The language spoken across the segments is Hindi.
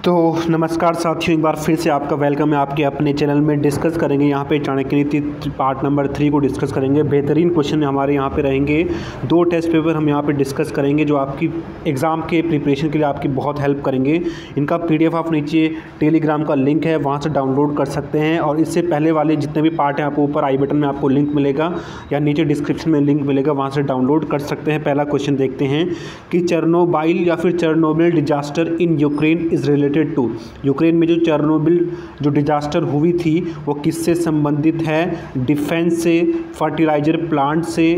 तो नमस्कार साथियों, एक बार फिर से आपका वेलकम है आपके अपने चैनल में। डिस्कस करेंगे यहाँ पे चाणक्य नीति पार्ट नंबर 3 को डिस्कस करेंगे। बेहतरीन क्वेश्चन हमारे यहाँ पे रहेंगे। 2 टेस्ट पेपर हम यहाँ पे डिस्कस करेंगे जो आपकी एग्ज़ाम के प्रिपरेशन के लिए आपकी बहुत हेल्प करेंगे। इनका PDF आप नीचे टेलीग्राम का लिंक है, वहाँ से डाउनलोड कर सकते हैं। और इससे पहले वाले जितने भी पार्ट हैं आपको ऊपर आई बटन में आपको लिंक मिलेगा या नीचे डिस्क्रिप्शन में लिंक मिलेगा, वहाँ से डाउनलोड कर सकते हैं। पहला क्वेश्चन देखते हैं कि चेरनोबिल या फिर Chernobyl disaster in Ukraine is related to. Ukraine में जो चेरनोबिल जो डिजास्टर हुई थी वो किससे संबंधित है? डिफेंस से, फर्टिलाइजर प्लांट से,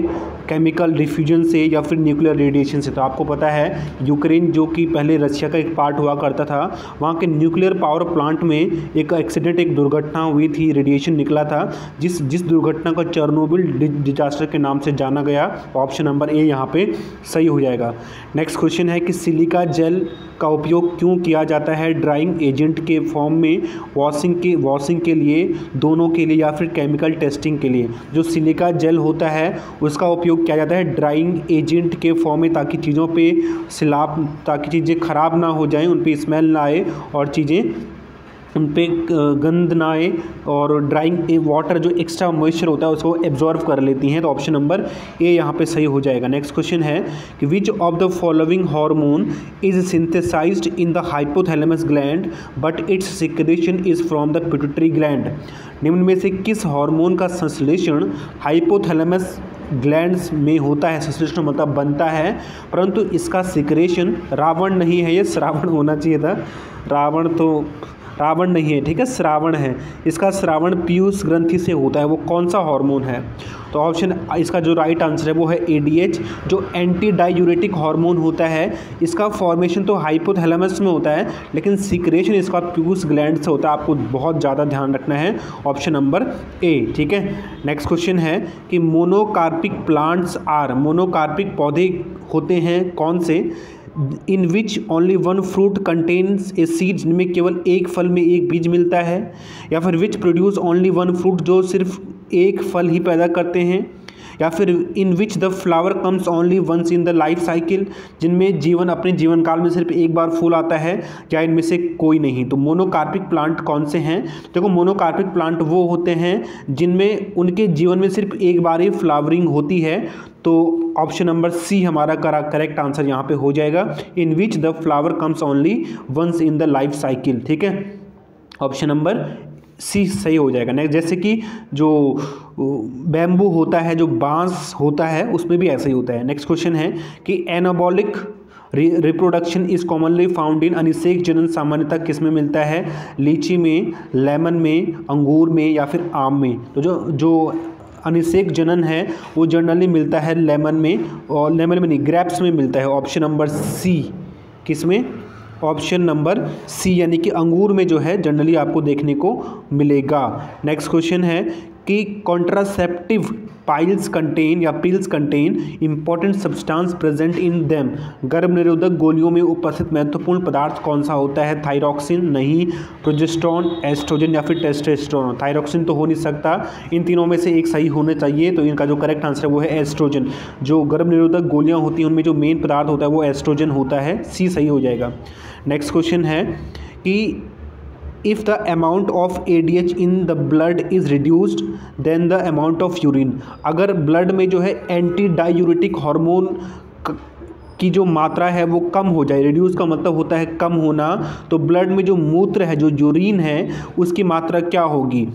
केमिकल डिफ्यूजन से या फिर न्यूक्लियर रेडिएशन से। तो आपको पता है यूक्रेन जो कि पहले रशिया का एक पार्ट हुआ करता था, वहाँ के न्यूक्लियर पावर प्लांट में एक एक्सीडेंट, एक दुर्घटना हुई थी, रेडिएशन निकला था, जिस दुर्घटना को चेरनोबिल डिजास्टर के नाम से जाना गया। ऑप्शन नंबर ए यहाँ पे सही हो जाएगा। नेक्स्ट क्वेश्चन है कि सिलिका जेल का उपयोग क्यों किया जाता है? ड्राइंग एजेंट के फॉर्म में, वॉशिंग के लिए, दोनों के लिए या फिर केमिकल टेस्टिंग के लिए। जो सिलिका जेल होता है उसका उपयोग किया जाता है ड्राइंग एजेंट के फॉर्म में, ताकि चीज़ों पे ताकि चीज़ें ख़राब ना हो जाएं, उन पे स्मेल ना आए और चीज़ें उन पे गंद ना आए, और ड्राइंग वाटर जो एक्स्ट्रा मॉइस्चर होता है उसको एब्जॉर्व कर लेती हैं। तो ऑप्शन नंबर ए यहाँ पे सही हो जाएगा। नेक्स्ट क्वेश्चन है कि which of the following hormone is synthesised in the hypothalamus gland but its secretion is from the pituitary gland. निम्न में से किस हार्मोन का संश्लेषण हाइपोथैलेमस ग्लैंड्स में होता है? संश्लेषण मतलब बनता है, परंतु इसका सिक्रेशन रावण नहीं है, ये श्रावण होना चाहिए था। रावण नहीं है, ठीक है, श्रावण है। इसका श्रावण पीयूष ग्रंथि से होता है। वो कौन सा हार्मोन है? तो ऑप्शन इसका जो राइट आंसर है वो है ADH, जो एंटी डायूरेटिक हार्मोन होता है। इसका फॉर्मेशन तो हाइपोथैलेमस में होता है, लेकिन सिक्रेशन इसका पीयूष ग्लैंड से होता है। आपको बहुत ज़्यादा ध्यान रखना है। ऑप्शन नंबर ए, ठीक है। नेक्स्ट क्वेश्चन है कि मोनोकार्पिक प्लांट्स आर, मोनोकार्पिक पौधे होते हैं कौन से? In which only one fruit contains a seed, जिनमें केवल एक फल में एक बीज मिलता है, या फिर which produce only one fruit, जो सिर्फ एक फल ही पैदा करते हैं, या फिर in which the flower comes only once in the life cycle, जिनमें अपने जीवन काल में सिर्फ एक बार फूल आता है, या इनमें से कोई नहीं। तो मोनोकार्पिक प्लांट कौन से हैं? देखो, मोनोकार्पिक प्लांट वो होते हैं जिनमें उनके जीवन में सिर्फ एक बार ही फ्लावरिंग होती है। तो ऑप्शन नंबर सी हमारा करेक्ट आंसर यहाँ पे हो जाएगा। In which the flower comes only once in the life cycle, ठीक है। ऑप्शन नंबर सी सही हो जाएगा। नेक्स्ट, जैसे कि जो बैम्बू होता है, जो बांस होता है, उसमें भी ऐसा ही होता है। नेक्स्ट क्वेश्चन है कि anabolic reproduction is commonly found in, अनिषेक जनन सामान्यतः किस में मिलता है? लीची में, लेमन में, अंगूर में या फिर आम में। तो जो अनिषेक जनन है वो जनरली मिलता है लेमन में, और लेमन में नहीं, ग्रेप्स में मिलता है। ऑप्शन नंबर सी, किस में? ऑप्शन नंबर सी, यानी कि अंगूर में जो है जनरली आपको देखने को मिलेगा। नेक्स्ट क्वेश्चन है कि contraceptive piles contain important substance present in them. गर्भ निरोधक गोलियों में उपस्थित महत्वपूर्ण पदार्थ कौन सा होता है? थायरॉक्सिन नहीं, प्रोजेस्टेरोन, एस्ट्रोजन या फिर टेस्टोस्टेरोन। थायरॉक्सिन तो हो नहीं सकता, इन तीनों में से एक सही होना चाहिए। तो इनका जो करेक्ट आंसर है वो है एस्ट्रोजन। जो गर्भ निरोधक गोलियाँ होती हैं उनमें जो मेन पदार्थ होता है वो एस्ट्रोजन होता है। सी सही हो जाएगा। नेक्स्ट क्वेश्चन है कि if the amount of ADH in the blood is reduced then the amount of urine, अगर ब्लड में जो है एंटी डायूरेटिक हार्मोन की जो मात्रा है वो कम हो जाए, रिड्यूस का मतलब होता है कम होना, तो ब्लड में जो मूत्र है, जो यूरिन है, उसकी मात्रा क्या होगी?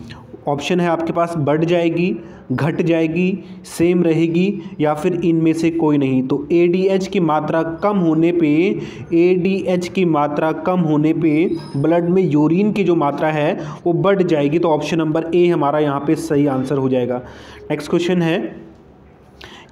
ऑप्शन है आपके पास, बढ़ जाएगी, घट जाएगी, सेम रहेगी या फिर इनमें से कोई नहीं। तो ADH की मात्रा कम होने पे ब्लड में यूरिन की जो मात्रा है वो बढ़ जाएगी। तो ऑप्शन नंबर ए हमारा यहाँ पे सही आंसर हो जाएगा। नेक्स्ट क्वेश्चन है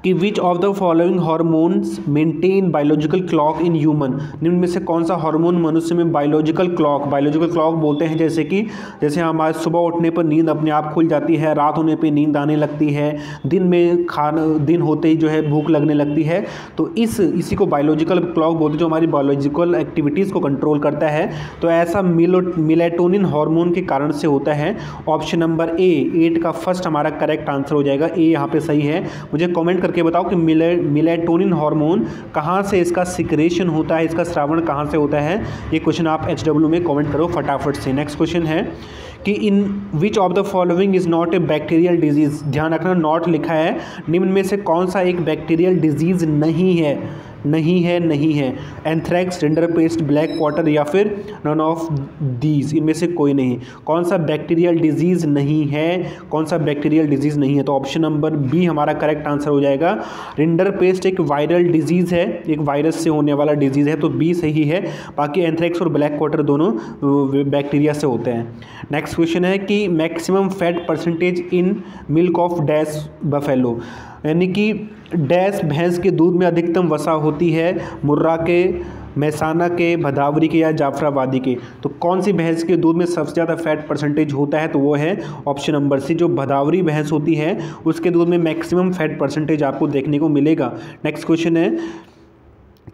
कि which of the following hormones maintain biological clock in human. निम्न में से कौन सा हार्मोन मनुष्य में बायोलॉजिकल क्लॉक बोलते हैं, जैसे हमारे सुबह उठने पर नींद अपने आप खुल जाती है, रात होने पे नींद आने लगती है, दिन होते ही जो है भूख लगने लगती है। तो इसी को बायोलॉजिकल क्लॉक बोलते हैं, जो हमारी बायोलॉजिकल एक्टिविटीज़ को कंट्रोल करता है। तो ऐसा मेलेटोनिन हार्मोन के कारण से होता है। ऑप्शन नंबर ए, 8 का फर्स्ट हमारा करेक्ट आंसर हो जाएगा। ए यहाँ पे सही है। मुझे कॉमेंट करके बताओ कि मेलेटोनिन हार्मोन कहाँ से इसका सिक्रेशन होता है, इसका स्रावण कहाँ से होता है। ये क्वेश्चन आप HW में कमेंट करो फटाफट से। नेक्स्ट क्वेश्चन है कि in which of the following is not a bacterial disease. ध्यान रखना नॉट लिखा है, निम्न में से कौन सा एक बैक्टीरियल डिजीज़ नहीं है, नहीं है। एंथ्रैक्स, रिंडरपेस्ट, ब्लैक वाटर या फिर नन ऑफ दीज, इनमें से कोई नहीं। कौन सा बैक्टीरियल डिजीज़ नहीं है, कौन सा बैक्टीरियल डिजीज़ नहीं है, तो ऑप्शन नंबर बी हमारा करेक्ट आंसर हो जाएगा। रिंडरपेस्ट एक वायरल डिजीज़ है, एक वायरस से होने वाला डिजीज़ है, तो बी सही है। बाकी एंथ्रैक्स और ब्लैक वाटर दोनों बैक्टीरिया से होते हैं। नेक्स्ट क्वेश्चन है कि maximum fat percentage in milk of dash buffalo, यानी कि डैश भैंस के दूध में अधिकतम वसा होती है, मुर्रा के, मैसाना के, भदावरी के या जाफराबादी के। तो कौन सी भैंस के दूध में सबसे ज़्यादा फैट परसेंटेज होता है, तो वो है ऑप्शन नंबर सी, जो भदावरी भैंस होती है उसके दूध में मैक्सिमम फैट परसेंटेज आपको देखने को मिलेगा। नेक्स्ट क्वेश्चन है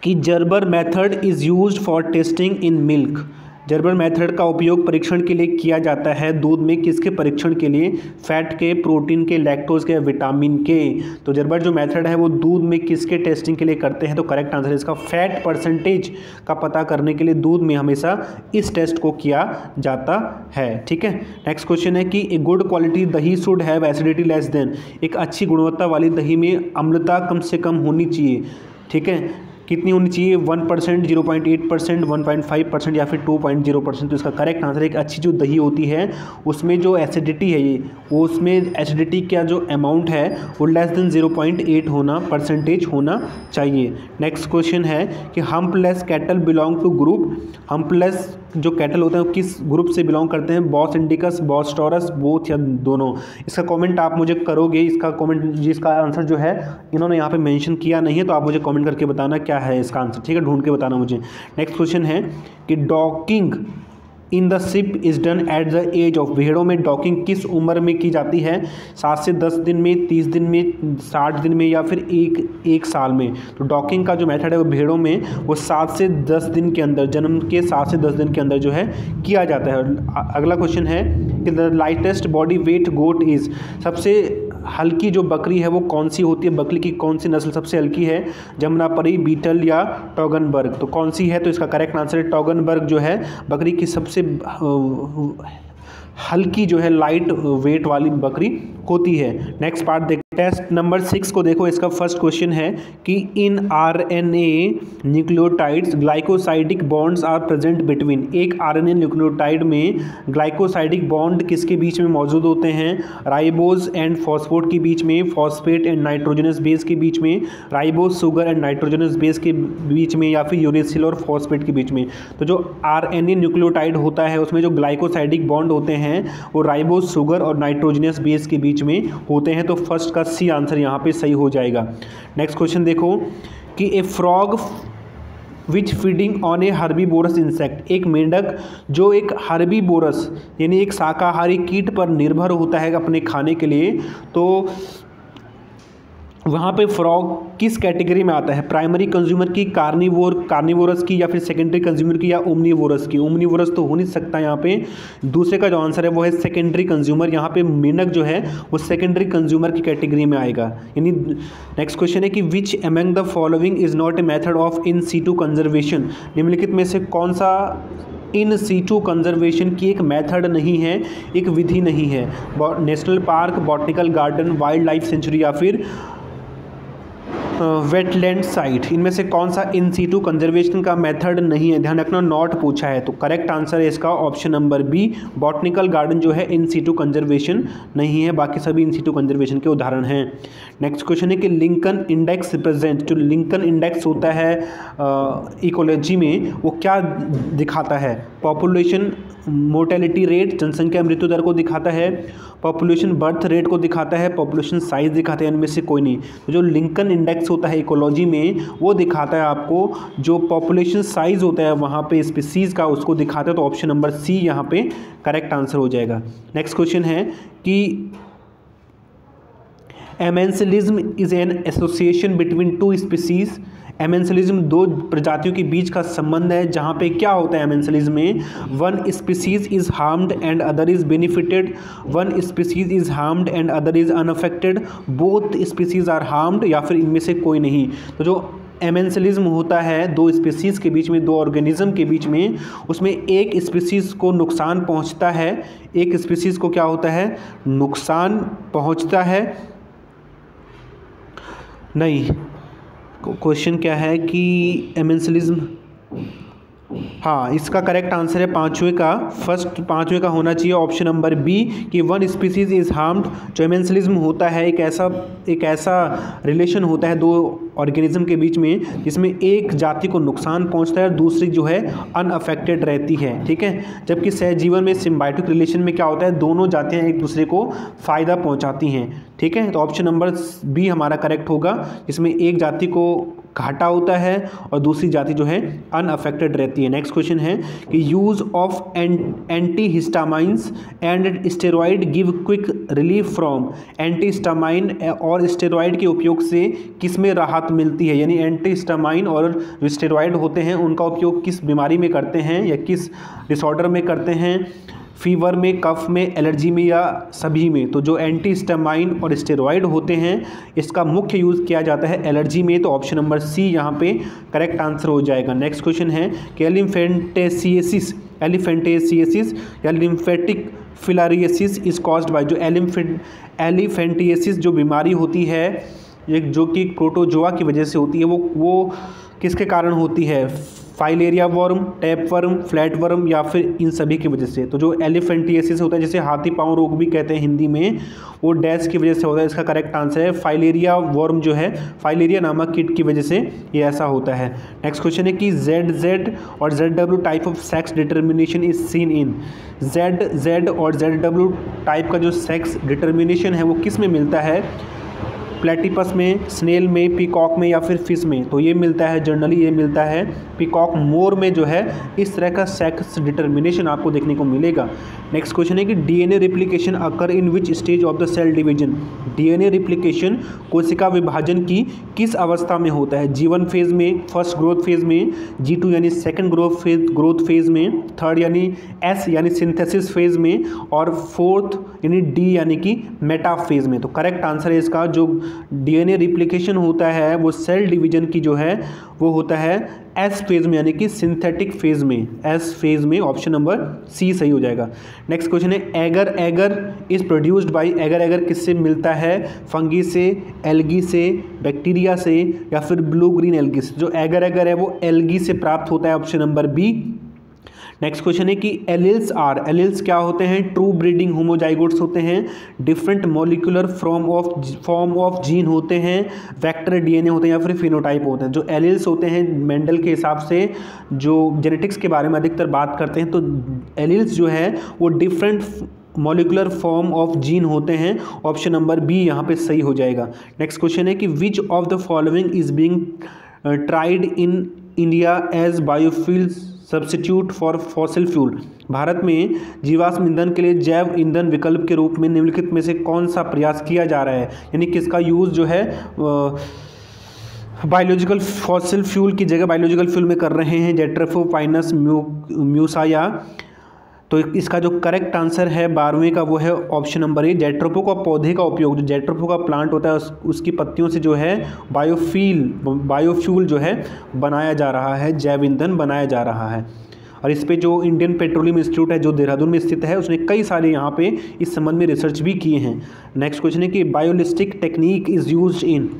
कि Gerber method is used for testing in milk. Gerber method का उपयोग परीक्षण के लिए किया जाता है दूध में, किसके परीक्षण के लिए, फैट के, प्रोटीन के, लैक्टोज के, विटामिन के। तो जर्बर जो मेथड है वो दूध में किसके टेस्टिंग के लिए करते हैं, तो करेक्ट आंसर है इसका फैट परसेंटेज का पता करने के लिए दूध में हमेशा इस टेस्ट को किया जाता है। ठीक है। नेक्स्ट क्वेश्चन है कि ए गुड क्वालिटी दही should have acidity less than. एक अच्छी गुणवत्ता वाली दही में अम्लता कम से कम होनी चाहिए। ठीक है, कितनी होनी चाहिए, 1%, 0.8%, 1.5% या फिर 2.0%। तो इसका करेक्ट आंसर है कि अच्छी जो दही होती है उसमें जो एसिडिटी है ये, वो उसमें एसिडिटी का जो अमाउंट है वो लेस देन 0.8 होना परसेंटेज होना चाहिए। नेक्स्ट क्वेश्चन है कि humpless cattle belong to group. Humpless जो कैटल होते हैं वो किस ग्रुप से बिलोंग करते हैं, Bos indicus, boss taurus, both या दोनों। इसका कमेंट आप मुझे करोगे, इसका कमेंट जिसका आंसर जो है इन्होंने यहाँ पे मेंशन किया नहीं है, तो आप मुझे कमेंट करके बताना क्या है इसका आंसर। ठीक है, ढूंढ के बताना मुझे। नेक्स्ट क्वेश्चन है कि docking in the ship is done at the age of. भेड़ों में डॉकिंग किस उम्र में की जाती है, 7 से 10 दिन में, 30 दिन में, 60 दिन में या फिर एक साल में। तो डॉकिंग का जो मेथड है वो भेड़ों में वो 7 से 10 दिन के अंदर, जन्म के 7 से 10 दिन के अंदर जो है किया जाता है। अगला क्वेश्चन है कि the lightest body weight goat is. सबसे हल्की जो बकरी है वो कौन सी होती है, बकरी की कौन सी नस्ल सबसे हल्की है, जमुनापरी, बीटल या टॉगनबर्ग। तो कौन सी है, तो इसका करेक्ट आंसर है टॉगनबर्ग जो है बकरी की सबसे हल्की जो है लाइट वेट वाली बकरी होती है। नेक्स्ट पार्ट देख, टेस्ट नंबर 6 को देखो। इसका फर्स्ट क्वेश्चन है कि in RNA nucleotides glycosidic bonds are present between. एक RNA न्यूक्लियोटाइड में ग्लाइकोसाइडिक बॉन्ड किसके बीच में मौजूद होते हैं, राइबोज एंड फॉस्फेट के बीच में, फॉस्फेट एंड नाइट्रोजनस बेस के बीच में, ribose sugar and nitrogenous base के बीच में, या फिर यूरेसिल और फॉस्फेट के बीच में। तो जो RNA न्यूक्लियोटाइड होता है उसमें जो ग्लाइकोसाइडिक बॉन्ड होते हैं वो राइबोज शुगर और नाइट्रोजनस बेस के बीच में होते हैं। तो फर्स्ट का सी आंसर यहाँ पे सही हो जाएगा। नेक्स्ट क्वेश्चन देखो कि a frog which feeding on a herbivorous insect. एक मेंढक जो एक हर्बीवोरस यानी एक शाकाहारी कीट पर निर्भर होता है अपने खाने के लिए, तो वहाँ पे फ्रॉग किस कैटेगरी में आता है, प्राइमरी कंज्यूमर की, कार्निवोरस की, या फिर सेकेंडरी कंज्यूमर की, या ओमनीवोरस की। ओमनीवोरस तो हो नहीं सकता यहाँ पे। दूसरे का जो आंसर है वो है सेकेंडरी कंज्यूमर। यहाँ पे मेंढक जो है वो सेकेंडरी कंज्यूमर की कैटेगरी में आएगा। यानी नेक्स्ट क्वेश्चन है कि which among the following is not a method of in situ conservation. निम्नलिखित में से कौन सा इन सीटू कंजर्वेशन की एक मेथड नहीं है, एक विधि नहीं है, national park, botanical garden, wild life sanctuary या फिर वेटलैंड साइट। इनमें से कौन सा इन सीटू कंजर्वेशन का मेथड नहीं है, ध्यान रखना नॉट पूछा है। तो करेक्ट आंसर है इसका option number B, botanical garden जो है इन सीटू कंजर्वेशन नहीं है, बाकी सभी इन सीटू कंजर्वेशन के उदाहरण हैं। नेक्स्ट क्वेश्चन है कि लिंकन इंडेक्स रिप्रेजेंट। जो लिंकन इंडेक्स होता है इकोलॉजी में वो क्या दिखाता है, पॉपुलेशन मोर्टेलिटी रेट, जनसंख्या मृत्यु दर को दिखाता है, पॉपुलेशन बर्थ रेट को दिखाता है, पॉपुलेशन साइज दिखाता है, इनमें से कोई नहीं। तो जो लिंकन इंडेक्स होता है इकोलॉजी में वो दिखाता है आपको जो पॉपुलेशन साइज होता है वहाँ पे स्पीसीज़ का, उसको दिखाता है। तो ऑप्शन नंबर सी यहाँ पे करेक्ट आंसर हो जाएगा। नेक्स्ट क्वेश्चन है कि amensalism is an association between two species amensalism दो प्रजातियों के बीच का संबंध है, जहाँ पे क्या होता है एमेंसिलिज्म में, one species is harmed and other is benefited, one species is harmed and other is unaffected, both species are harmed, या फिर इनमें से कोई नहीं। तो जो एमेंसिलिज्म होता है दो स्पीसीज़ के बीच में, दो ऑर्गेनिज्म के बीच में, उसमें एक स्पीसीज़ को नुकसान पहुंचता है, एक स्पीसीज़ को क्या होता है, नुकसान पहुंचता है। नहीं, क्वेश्चन क्या है कि एमेंसिलिज्म, हाँ इसका करेक्ट आंसर है पाँचवें का होना चाहिए ऑप्शन नंबर बी, कि वन स्पीसीज इज हार्म्ड। जो एमेंसिलिज्म होता है एक ऐसा रिलेशन होता है दो ऑर्गेनिज्म के बीच में जिसमें एक जाति को नुकसान पहुंचता है और दूसरी जो है अनअफेक्टेड रहती है, ठीक है। जबकि सहजीवन में सिम्बायोटिक रिलेशन में क्या होता है, दोनों जातियां एक दूसरे को फ़ायदा पहुंचाती हैं, ठीक है। तो ऑप्शन नंबर बी हमारा करेक्ट होगा, जिसमें एक जाति को घाटा होता है और दूसरी जाति जो है अनअफेक्टेड रहती है। नेक्स्ट क्वेश्चन है कि use of anti histamines and steroid give quick relief from. Anti histamine और स्टेरॉइड के उपयोग से किस में राहत मिलती है, यानी एंटी हिस्टामाइन और जो स्टेरॉइड होते हैं उनका उपयोग किस बीमारी में करते हैं या किस डिसऑर्डर में करते हैं, फीवर में, कफ में, एलर्जी में या सभी में। तो जो एंटी हिस्टामाइन और स्टेरॉइड होते हैं इसका मुख्य यूज़ किया जाता है एलर्जी में, तो ऑप्शन नंबर सी यहाँ पे करेक्ट आंसर हो जाएगा। नेक्स्ट क्वेश्चन है कि एलिफेंटियासिस या लिम्फेटिक फिलारियसिस इज कॉज्ड बाय। जो एलिफेंटियासिस जो बीमारी होती है एक जो कि प्रोटोजोआ की वजह से होती है, वो किसके कारण होती है, filaria worm, tap worm, flat worm या फिर इन सभी की वजह से। तो जो एलिफेंटियासिस होता है जिसे हाथी पाँव रोग भी कहते हैं हिंदी में, वो डैश की वजह से होता है। इसका करेक्ट आंसर है फाइलेरिया वर्म जो है, फाइलेरिया नामक कीट की वजह से ये ऐसा होता है। नेक्स्ट क्वेश्चन है कि ZZ और ZW type of sex determination is seen in. ZZ और ZW टाइप का जो सेक्स डिटर्मिनेशन है वो किस में मिलता है, प्लेटिपस में, स्नेल में, पीकॉक में या फिर फिश में। तो ये मिलता है, जनरली ये मिलता है पीकॉक मोर में जो है इस तरह का सेक्स डिटर्मिनेशन आपको देखने को मिलेगा। नेक्स्ट क्वेश्चन है कि DNA replication occur in which stage of the cell division. DNA replication कोशिका विभाजन की किस अवस्था में होता है, जीवन फेज में, फर्स्ट ग्रोथ फेज में, G2 यानी सेकंड ग्रोथ फेज में, थर्ड यानी S यानी सिंथेसिस फेज में, और फोर्थ यानी D यानी कि मेटा फेज में। तो करेक्ट आंसर है इसका, जो डीएनए रिप्लिकेशन होता है वो सेल डिवीजन की जो है वो होता है एस फेज में, यानी कि सिंथेटिक फेज में, एस फेज में। ऑप्शन नंबर सी सही हो जाएगा। नेक्स्ट क्वेश्चन है agar is produced by. Agar किससे मिलता है, फंगी से, एल्गी से, बैक्टीरिया से या फिर ब्लू ग्रीन एल्गी से। जो एगर है वो एल्गी से प्राप्त होता है, option number B. Next question है कि एलिल्स क्या होते हैं, ट्रू ब्रीडिंग होमोजाइगोट्स होते हैं, different molecular form of gene होते हैं, वेक्टर डीएनए होते हैं या फिर फिनोटाइप होते हैं। जो एलिल्स होते हैं मेंडल के हिसाब से जो जेनेटिक्स के बारे में अधिकतर बात करते हैं, तो एलिल्स जो है वो different molecular form of gene होते हैं, ऑप्शन नंबर बी यहाँ पे सही हो जाएगा। नेक्स्ट क्वेश्चन है कि which of the following is being tried in India as biofuel substitute for fossil fuel. Bharat में जीवाश्म ईंधन के लिए जैव ईंधन विकल्प के रूप में निम्नलिखित में से कौन सा प्रयास किया जा रहा है, यानी किसका यूज़ जो है बायोलॉजिकल फॉसिल फ्यूल की जगह बायोलॉजिकल फ्यूल में कर रहे हैं, जेट्रोफोपाइनस म्यूसाया। तो इसका जो करेक्ट आंसर है 12वें का वो है ऑप्शन नंबर ए, जेट्रोफो का पौधे का उपयोग, जो जेट्रोफो का प्लांट होता है उसकी पत्तियों से जो है बायोफ्यूल जो है बनाया जा रहा है, जैव ईंधन बनाया जा रहा है। और इस पे जो इंडियन पेट्रोलियम इंस्टीट्यूट है जो देहरादून में स्थित है, उसने कई सारे यहाँ पे इस संबंध में रिसर्च भी किए हैं। नेक्स्ट क्वेश्चन है कि biolistic technique is used in.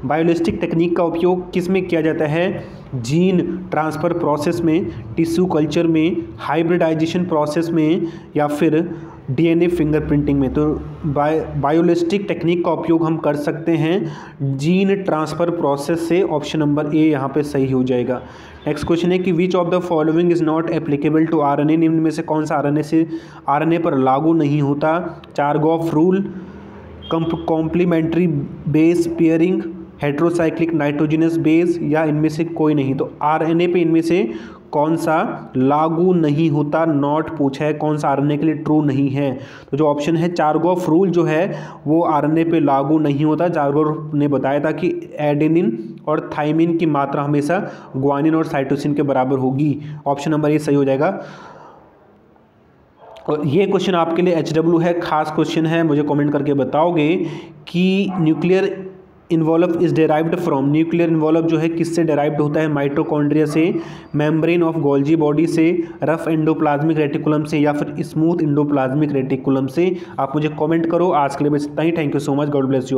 Biolistic technique का उपयोग किस में किया जाता है, जीन ट्रांसफ़र प्रोसेस में, टिश्यू कल्चर में, हाइब्रिडाइजेशन प्रोसेस में या फिर डीएनए फिंगरप्रिंटिंग में। तो बायोलिस्टिक टेक्निक का उपयोग हम कर सकते हैं जीन ट्रांसफ़र प्रोसेस से, ऑप्शन नंबर ए यहाँ पे सही हो जाएगा। नेक्स्ट क्वेश्चन है कि which of the following is not applicable to RNA. निम्न में से कौन सा आरएनए पर लागू नहीं होता, Chargaff rule, complementary base pairing, heterocyclic nitrogenous base या इनमें से कोई नहीं। तो आरएनए पे इनमें से कौन सा लागू नहीं होता, नॉट पूछा है, कौन सा आरएनए के लिए ट्रू नहीं है। तो जो ऑप्शन है चारगॉफ रूल जो है वो आरएनए पे लागू नहीं होता। चारगॉफ ने बताया था कि एडेनिन और थाइमिन की मात्रा हमेशा ग्वानिन और साइटोसिन के बराबर होगी। ऑप्शन नंबर ये सही हो जाएगा। और ये क्वेश्चन आपके लिए HW है, खास क्वेश्चन है, मुझे कमेंट करके बताओगे कि nuclear involve is derived from, nuclear involve जो है किससे डेराइव्ड होता है, माइटोकॉन्ड्रिया से, मेम्ब्रेन ऑफ गोल्जी बॉडी से, रफ एंडोप्लाज्मिक रेटिकुलम से, या फिर स्मूथ एंडोप्लाज्मिक रेटिकुलम से। आप मुझे कमेंट करो। आज के लिए बस इतना ही। Thank you so much, God bless you.